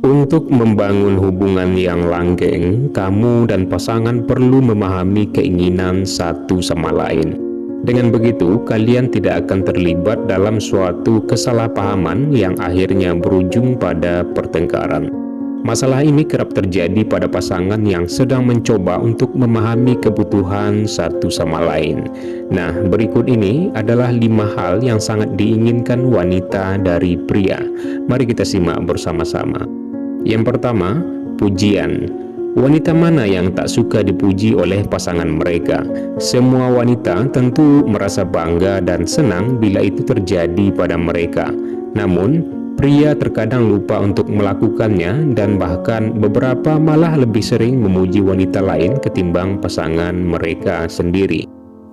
Untuk membangun hubungan yang langgeng, kamu dan pasangan perlu memahami keinginan satu sama lain. Dengan begitu, kalian tidak akan terlibat dalam suatu kesalahpahaman yang akhirnya berujung pada pertengkaran. Masalah ini kerap terjadi pada pasangan yang sedang mencoba untuk memahami kebutuhan satu sama lain. Nah, berikut ini adalah 5 hal yang sangat diinginkan wanita dari pria. Mari kita simak bersama-sama. Yang pertama, pujian. Wanita mana yang tak suka dipuji oleh pasangan mereka? Semua wanita tentu merasa bangga dan senang bila itu terjadi pada mereka. Namun, pria terkadang lupa untuk melakukannya dan bahkan beberapa malah lebih sering memuji wanita lain ketimbang pasangan mereka sendiri.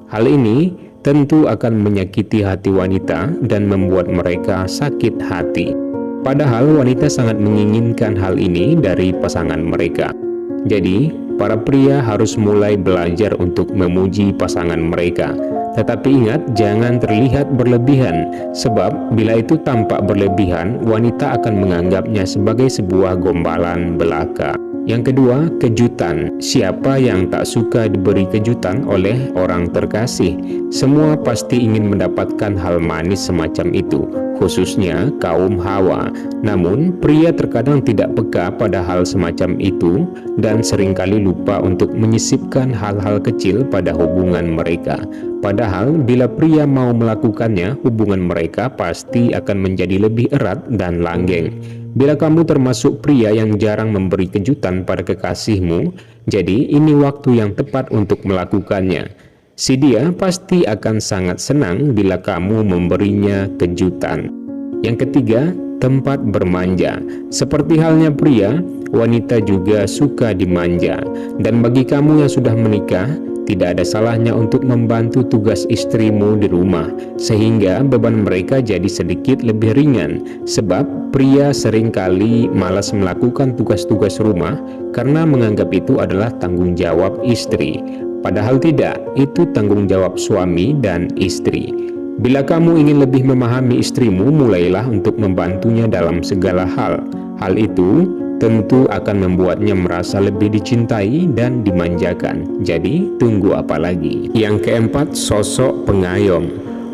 Hal ini tentu akan menyakiti hati wanita dan membuat mereka sakit hati. Padahal wanita sangat menginginkan hal ini dari pasangan mereka. Jadi, para pria harus mulai belajar untuk memuji pasangan mereka. Tetapi ingat, jangan terlihat berlebihan, sebab bila itu tampak berlebihan, wanita akan menganggapnya sebagai sebuah gombalan belaka. Yang kedua, kejutan. Siapa yang tak suka diberi kejutan oleh orang terkasih? Semua pasti ingin mendapatkan hal manis semacam itu, khususnya kaum Hawa. Namun, pria terkadang tidak peka pada hal semacam itu dan seringkali lupa untuk menyisipkan hal-hal kecil pada hubungan mereka. Padahal, bila pria mau melakukannya, hubungan mereka pasti akan menjadi lebih erat dan langgeng. Bila kamu termasuk pria yang jarang memberi kejutan pada kekasihmu, jadi ini waktu yang tepat untuk melakukannya. Si dia pasti akan sangat senang bila kamu memberinya kejutan. Yang ketiga, tempat bermanja. Seperti halnya pria, wanita juga suka dimanja. Dan bagi kamu yang sudah menikah, tidak ada salahnya untuk membantu tugas istrimu di rumah, sehingga beban mereka jadi sedikit lebih ringan. Sebab pria seringkali malas melakukan tugas-tugas rumah karena menganggap itu adalah tanggung jawab istri. Padahal tidak, itu tanggung jawab suami dan istri. Bila kamu ingin lebih memahami istrimu, mulailah untuk membantunya dalam segala hal. Hal itu tentu akan membuatnya merasa lebih dicintai dan dimanjakan. Jadi, tunggu apa lagi? Yang keempat, sosok pengayom.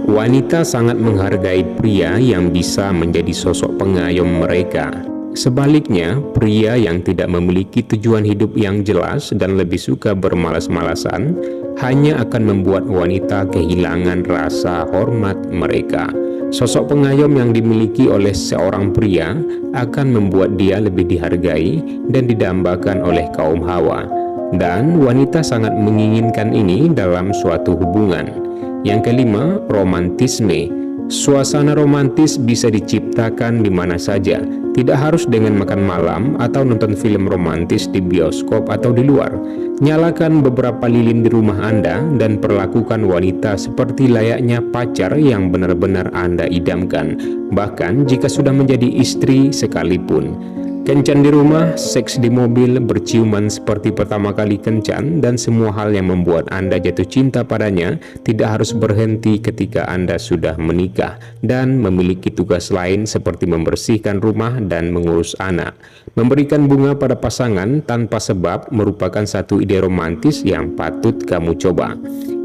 Wanita sangat menghargai pria yang bisa menjadi sosok pengayom mereka. Sebaliknya, pria yang tidak memiliki tujuan hidup yang jelas dan lebih suka bermalas-malasan hanya akan membuat wanita kehilangan rasa hormat mereka. Sosok pengayom yang dimiliki oleh seorang pria akan membuat dia lebih dihargai dan didambakan oleh kaum Hawa. Dan wanita sangat menginginkan ini dalam suatu hubungan. Yang kelima, romantisme. Suasana romantis bisa diciptakan di mana saja, tidak harus dengan makan malam atau nonton film romantis di bioskop atau di luar. Nyalakan beberapa lilin di rumah Anda dan perlakukan wanita seperti layaknya pacar yang benar-benar Anda idamkan, bahkan jika sudah menjadi istri sekalipun. Kencan di rumah, seks di mobil, berciuman seperti pertama kali kencan, dan semua hal yang membuat Anda jatuh cinta padanya tidak harus berhenti ketika Anda sudah menikah dan memiliki tugas lain seperti membersihkan rumah dan mengurus anak. Memberikan bunga pada pasangan tanpa sebab merupakan satu ide romantis yang patut kamu coba.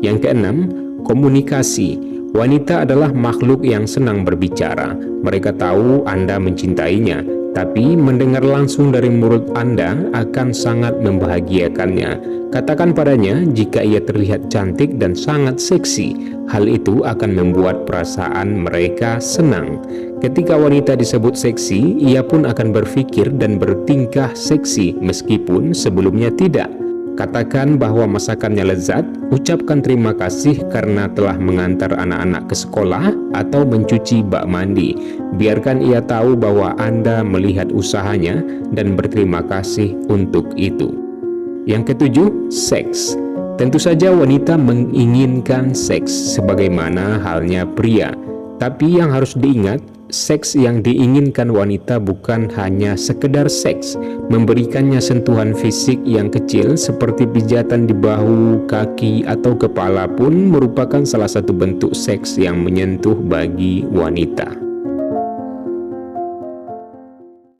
Yang keenam, komunikasi. Wanita adalah makhluk yang senang berbicara. Mereka tahu Anda mencintainya, tapi mendengar langsung dari mulut Anda akan sangat membahagiakannya. Katakan padanya jika ia terlihat cantik dan sangat seksi. Hal itu akan membuat perasaan mereka senang. Ketika wanita disebut seksi, ia pun akan berpikir dan bertingkah seksi meskipun sebelumnya tidak. Katakan bahwa masakannya lezat, ucapkan terima kasih karena telah mengantar anak-anak ke sekolah atau mencuci bak mandi. Biarkan ia tahu bahwa Anda melihat usahanya dan berterima kasih untuk itu. Yang ketujuh, seks. Tentu saja wanita menginginkan seks sebagaimana halnya pria. Tapi yang harus diingat, seks yang diinginkan wanita bukan hanya sekedar seks. Memberikannya sentuhan fisik yang kecil seperti pijatan di bahu, kaki, atau kepala pun merupakan salah satu bentuk seks yang menyentuh bagi wanita.